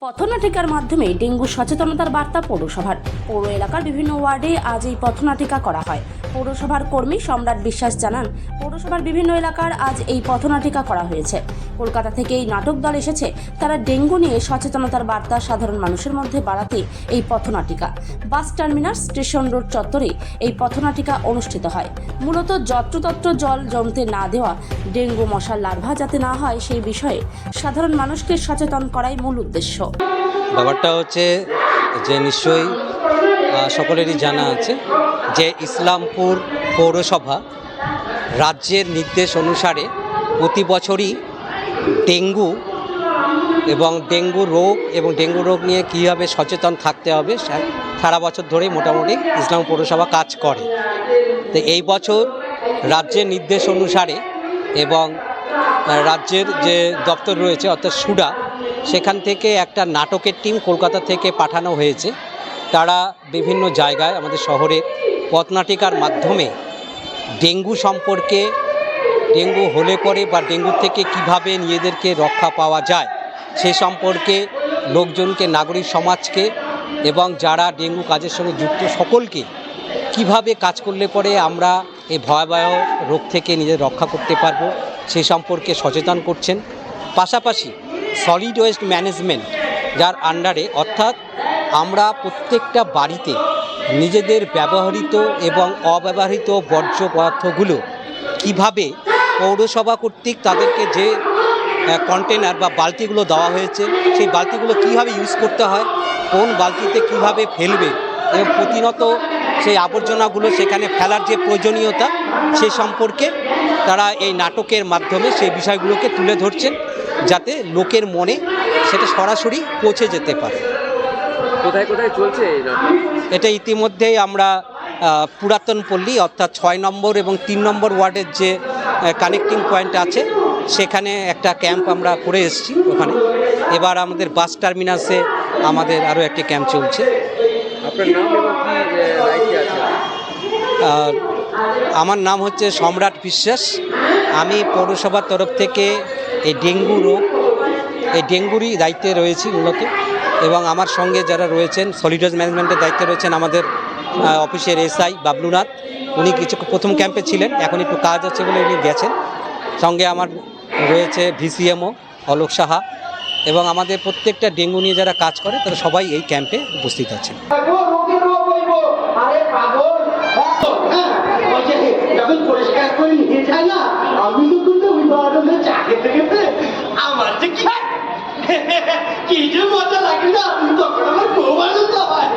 পথনাটিকার মাধ্যমে ডেঙ্গু সচেতনতার বার্তা পৌরসভার। পৌর এলাকার বিভিন্ন ওয়ার্ডে আজ এই পথনাটিকা করা হয়। পৌরসভার কর্মী সম্রাট বিশ্বাস জানান, পৌরসভার বিভিন্ন এলাকার আজ এই পথনাটিকা করা হয়েছে। কলকাতা থেকে এই নাটক দল এসেছে। তারা ডেঙ্গু নিয়ে সচেতনতার বার্তা সাধারণ মানুষের মধ্যে বাড়াতে এই পথনাটিকা। বাস টার্মিনাস স্টেশন রোড চত্বরে এই পথনাটিকা অনুষ্ঠিত হয়। মূলত যত্রতত্র জল জমতে না দেওয়া, ডেঙ্গু মশার লার্ভা যাতে না হয় সেই বিষয়ে সাধারণ মানুষকে সচেতন করাই মূল উদ্দেশ্য। ব্যাপারটা হচ্ছে যে নিশ্চয়ই সকলেরই জানা আছে যে ইসলামপুর পৌরসভা রাজ্যের নির্দেশ অনুসারে প্রতি বছরই ডেঙ্গু রোগ নিয়ে কীভাবে সচেতন থাকতে হবে সারা বছর ধরেই মোটামুটি ইসলাম পৌরসভা কাজ করে। তো এই বছর রাজ্যের নির্দেশ অনুসারে এবং রাজ্যের যে দপ্তর রয়েছে অর্থাৎ সুডা, সেখান থেকে একটা নাটকের টিম কলকাতা থেকে পাঠানো হয়েছে। তারা বিভিন্ন জায়গায় আমাদের শহরে পথনাটিকার মাধ্যমে ডেঙ্গু সম্পর্কে, ডেঙ্গু হলে পরে বা ডেঙ্গু থেকে কিভাবে নিজেদেরকে রক্ষা পাওয়া যায় সে সম্পর্কে লোকজনকে, নাগরিক সমাজকে এবং যারা ডেঙ্গু কাজের সঙ্গে যুক্ত সকলকে কিভাবে কাজ করলে পরে আমরা এই ভয়াবহ রোগ থেকে নিজেদের রক্ষা করতে পারবো সেই সম্পর্কে সচেতন করছেন। পাশাপাশি সলিড ওয়েস্ট ম্যানেজমেন্ট যার আন্ডারে, অর্থাৎ আমরা প্রত্যেকটা বাড়িতে নিজেদের ব্যবহৃত এবং অব্যবহৃত বর্জ্য পদার্থগুলো কিভাবে পৌরসভা কর্তৃক তাদেরকে যে কন্টেনার বা বালতিগুলো দেওয়া হয়েছে সেই বালতিগুলো কীভাবে ইউজ করতে হয়, কোন বালতিতে কিভাবে ফেলবে এবং প্রতিনিয়ত সেই আবর্জনাগুলো সেখানে ফেলার যে প্রয়োজনীয়তা সে সম্পর্কে তারা এই নাটকের মাধ্যমে সেই বিষয়গুলোকে তুলে ধরছেন, যাতে লোকের মনে সেটা সরাসরি পৌঁছে যেতে পারে। কোথায় কোথায় চলছে এই নাটক? এটা ইতিমধ্যেই আমরা পুরাতন পল্লী অর্থাৎ 6 নম্বর এবং 3 নম্বর ওয়ার্ডের যে কানেক্টিং পয়েন্ট আছে সেখানে একটা ক্যাম্প আমরা করে এসেছি। ওখানে এবার আমাদের বাস টার্মিনাসে আমাদের আরও একটি ক্যাম্প চলছে। আপনার নাম এবং কি দায়িত্বে আছেন? আমার নাম হচ্ছে সম্রাট বিশ্বাস। আমি পৌরসভার তরফ থেকে এই ডেঙ্গুরই দায়িত্বে রয়েছি মূলত, এবং আমার সঙ্গে যারা রয়েছেন সলিড ওয়েস্ট ম্যানেজমেন্টের দায়িত্বে রয়েছেন আমাদের অফিসের এসআই বাবলুনাথ। উনি কিছু প্রথম ক্যাম্পে ছিলেন, এখন একটু কাজ আছে বলে উনি গেছেন। সঙ্গে আমার রয়েছে ভিসিএমও অলোক সাহা, এবং আমাদের প্রত্যেকটা ডেঙ্গু নিয়ে যারা কাজ করে তারা সবাই এই ক্যাম্পে উপস্থিত আছেন। আমার যে কি যে মজা লাগে না, তখন আমার খুব আনন্দ হয়।